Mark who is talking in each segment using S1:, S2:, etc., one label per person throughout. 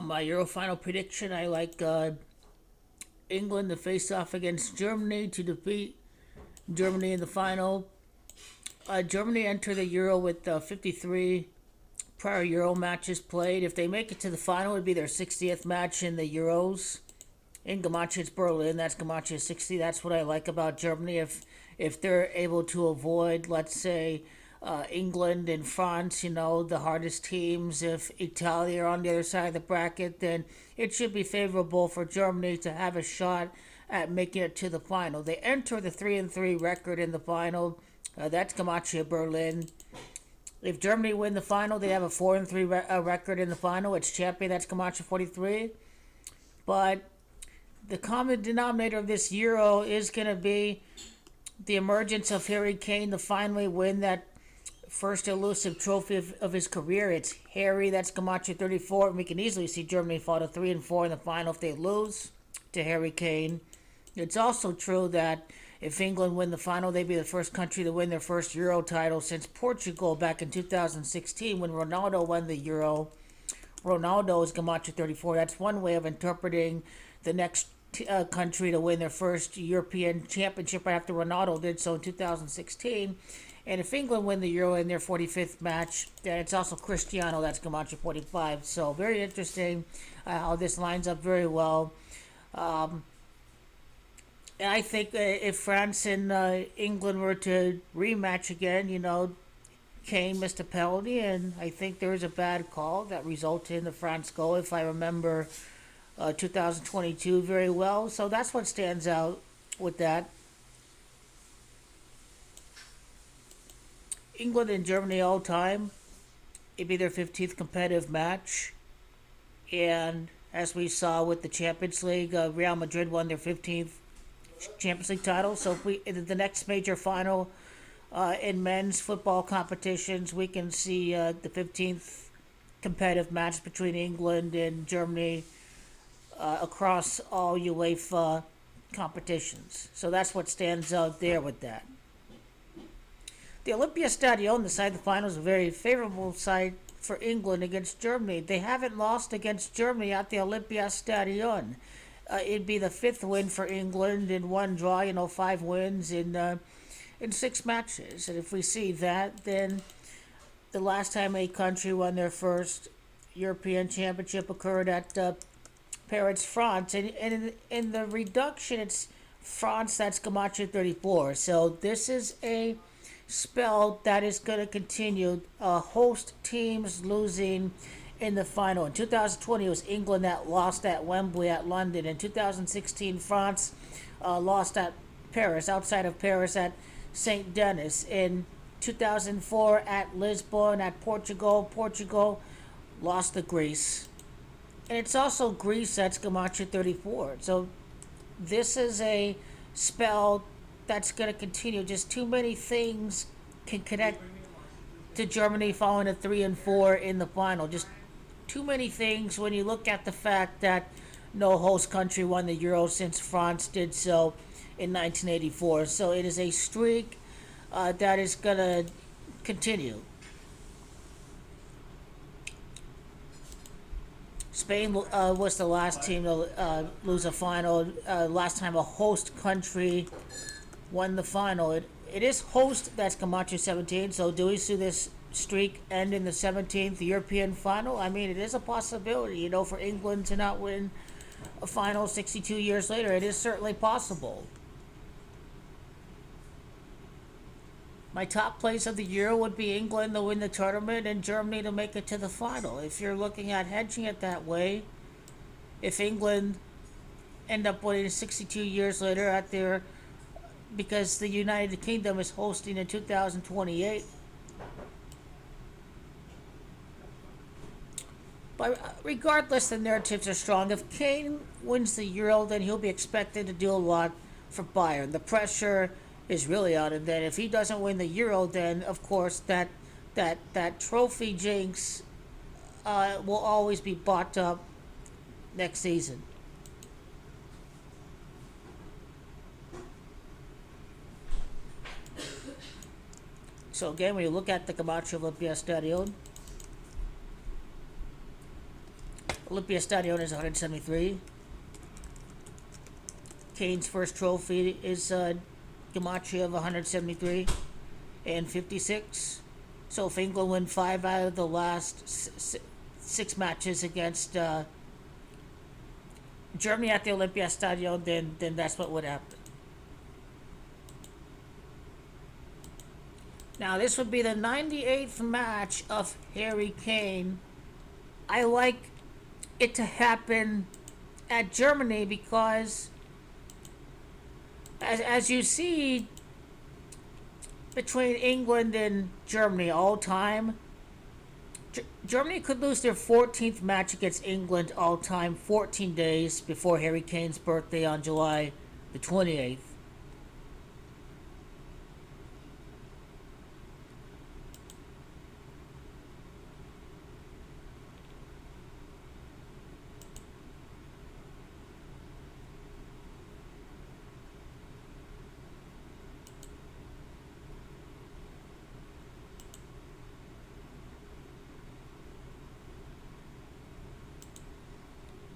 S1: My Euro final prediction: I like England to face off against Germany to defeat Germany in the final. Germany enter the Euro with 53 prior Euro matches played. If they make it to the final, it'd be their 60th match in the Euros. In Gamaches Berlin, that's Gamaches 60. That's what I like about Germany. If they're able to avoid, let's say, England and France, the hardest teams. If Italy are on the other side of the bracket, then it should be favorable for Germany to have a shot at making it to the final. They enter the 3-3 record in the final. That's Gamache Berlin. If Germany win the final, they have a 4-3 record in the final. It's champion. That's Gamache 43. But the common denominator of this Euro is going to be the emergence of Harry Kane to finally win that first elusive trophy of his career. It's Harry, that's Camacho 34, and we can easily see Germany fall to 3-4 in the final if they lose to Harry Kane. It's also true that if England win the final, they'd be the first country to win their first Euro title since Portugal back in 2016 when Ronaldo won the Euro. Ronaldo is Camacho 34. That's one way of interpreting the next country to win their first European championship right after Ronaldo did so in 2016. And if England win the Euro in their 45th match, then it's also Cristiano, that's Camacho 45. So very interesting how this lines up very well. And I think if France and England were to rematch again, Kane missed a penalty, and I think there was a bad call that resulted in the France goal, if I remember 2022 very well. So that's what stands out with that. England and Germany all time, it'd be their 15th competitive match. And as we saw with the Champions League, Real Madrid won their 15th Champions League title. So if we in the next major final in men's football competitions, we can see the 15th competitive match between England and Germany across all UEFA competitions. So that's what stands out there with that. The Olympiastadion, the side of the finals, is a very favorable side for England against Germany. They haven't lost against Germany at the Olympiastadion. It'd be the fifth win for England in one draw, 5 wins in 6 matches. And if we see that, then the last time a country won their first European championship occurred at Paris, France. And in the reduction, it's France, that's Camacho 34. So this is a spell that is going to continue. Host teams losing in the final. In 2020, it was England that lost at Wembley at London. In 2016, France lost at Paris, outside of Paris at St Denis. In 2004, at Lisbon, at Portugal, Portugal lost to Greece. And it's also Greece that's Camacho 34. So this is a spell that's going to continue. Just too many things can connect to Germany falling to 3-4 in the final. Just too many things when you look at the fact that no host country won the Euro since France did so in 1984. So it is a streak that is going to continue. Spain was the last team to lose a final. Last time a host country won the final. It is host, that's Camacho 17. So do we see this streak end in the 17th European final? I mean, it is a possibility, for England to not win a final 62 years later. It is certainly possible. My top place of the Euro would be England to win the tournament and Germany to make it to the final. If you're looking at hedging it that way, if England end up winning 62 years later at their, because the United Kingdom is hosting in 2028. But regardless, the narratives are strong. If Kane wins the Euro, then he'll be expected to do a lot for Bayern. The pressure is really on him. Then if he doesn't win the Euro, then of course that trophy jinx will always be bought up next season. So again, when you look at the Camacho Olympiastadion, Olympiastadion is 173. Kane's first trophy is gematria of 173 and 56. So if England win 5 out of the last 6 matches against Germany at the Olympiastadion, then that's what would happen. Now this would be the 98th match of Harry Kane. I like it to happen at Germany because as you see between England and Germany all time, Germany could lose their 14th match against England all time 14 days before Harry Kane's birthday on July the 28th.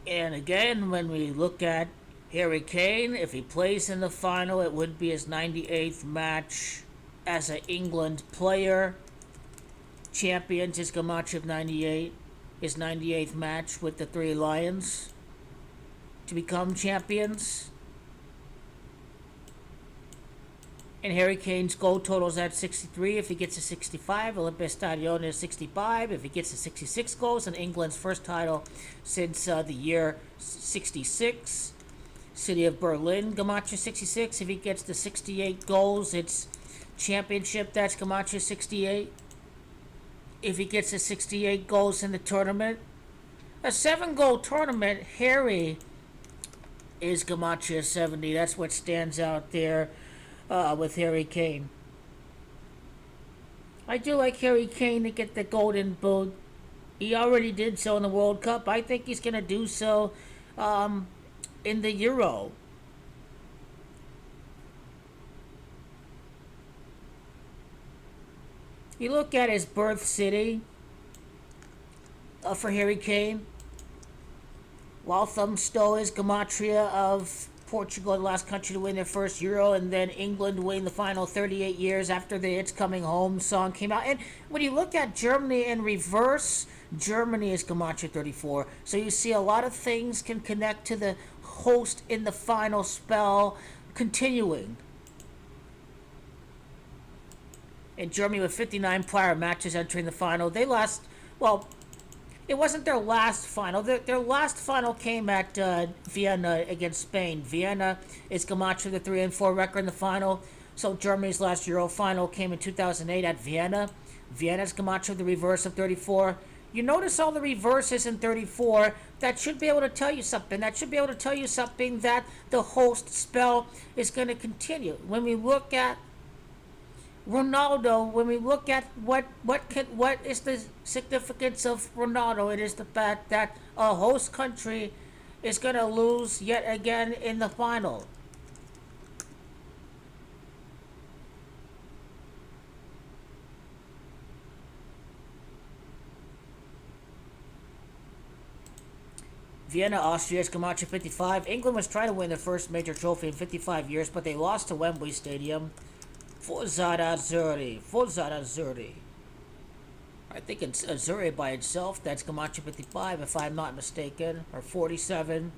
S1: And again, when we look at Harry Kane, if he plays in the final, it would be his 98th match as an England player. Champions, his gematria of 98, his 98th match with the Three Lions to become champions. And Harry Kane's goal totals at 63. If he gets to 65, Olympiastadion is 65. If he gets to 66 goals, and England's first title since the year 66. City of Berlin, gematria 66. If he gets to 68 goals, it's championship. That's gematria 68. If he gets to 68 goals in the tournament, a 7-goal tournament, Harry is gematria 70. That's what stands out there. With Harry Kane. I do like Harry Kane to get the golden boot. He already did so in the World Cup. I think he's going to do so in the Euro. You look at his birth city for Harry Kane. Walthamstow is gematria of Portugal, the last country to win their first Euro, and then England winning the final 38 years after the It's Coming Home song came out. And when you look at Germany in reverse, Germany is gematria 34. So you see a lot of things can connect to the host in the final spell continuing. In Germany with 59 prior matches entering the final, they lost, well, it wasn't their last final. Their last final came at Vienna against Spain. Vienna is gematria the 3-4 record in the final. So Germany's last Euro final came in 2008 at Vienna. Vienna's gematria the reverse of 34. You notice all the reverses in 34. That should be able to tell you something. That should be able to tell you something that the host spell is going to continue. When we look at Ronaldo, when we look at what is the significance of Ronaldo, it is the fact that a host country is going to lose yet again in the final. Vienna, Austria, gematria 55. England was trying to win their first major trophy in 55 years, but they lost to Wembley Stadium. Forza Azzurri. I think it's Azzurri by itself. That's gematria 55, if I'm not mistaken, or 47.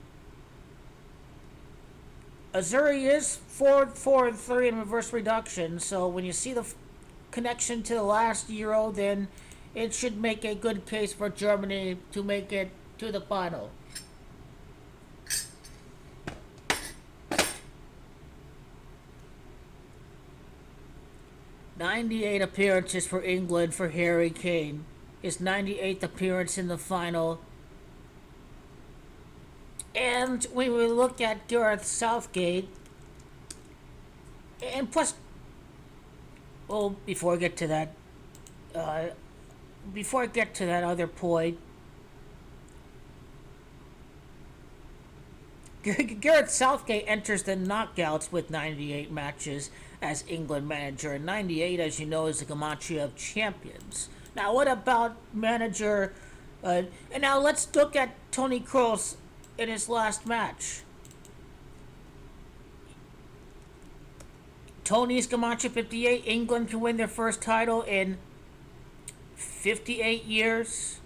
S1: Azzurri is 4-3 in reverse reduction, so when you see the connection to the last Euro, then it should make a good case for Germany to make it to the final. 98 appearances for England for Harry Kane. His 98th appearance in the final. And when we look at Gareth Southgate, and plus, well, before I get to that other point, Gareth Southgate enters the knockouts with 98 matches as England manager. And 98, as you know, is the gematria of champions. Now, what about manager? And now let's look at Tony Kroos in his last match. Tony's Camacho 58. England can win their first title in 58 years.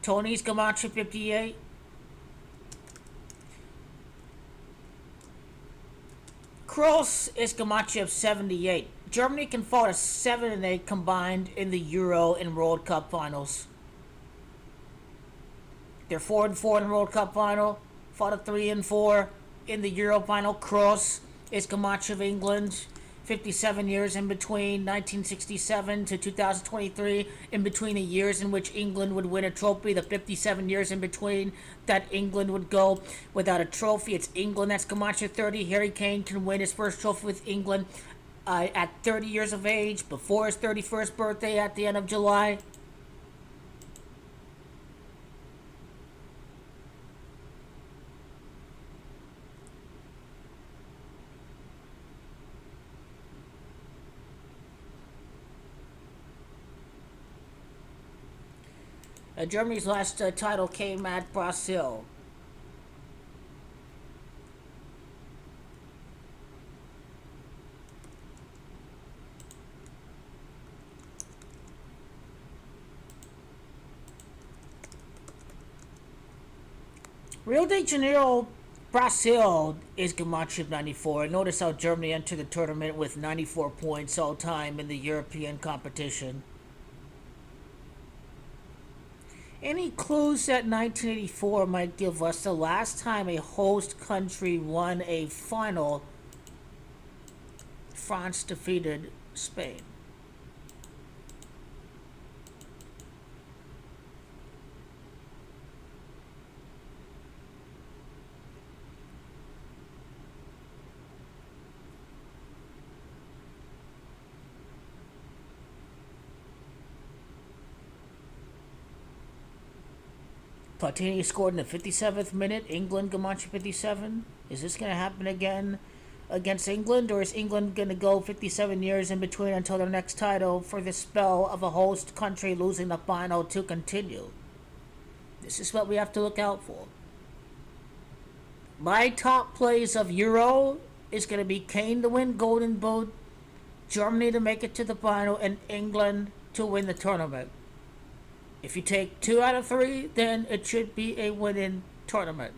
S1: Tony's Camacho 58. Kroos is Camacho 78. Germany can fall to 7-8 combined in the Euro and World Cup finals. They're 4-4 in the World Cup final. Fought a 3-4 in the Euro final. Kroos is Camacho of England. 57 years in between 1967 to 2023, in between the years in which England would win a trophy, the 57 years in between that England would go without a trophy. It's England that's Camacho 30. Harry Kane can win his first trophy with England at 30 years of age, before his 31st birthday at the end of July. Germany's last title came at Brazil. Rio de Janeiro, Brazil is Camacho 94. Notice how Germany entered the tournament with 94 points all time in the European competition. Any clues that 1984 might give us the last time a host country won a final? France defeated Spain. Platini scored in the 57th minute. England, Camacho 57. Is this going to happen again against England? Or is England going to go 57 years in between until their next title for the spell of a host country losing the final to continue? This is what we have to look out for. My top plays of Euro is going to be Kane to win Golden Boot, Germany to make it to the final, and England to win the tournament. If you take 2 out of 3, then it should be a winning tournament.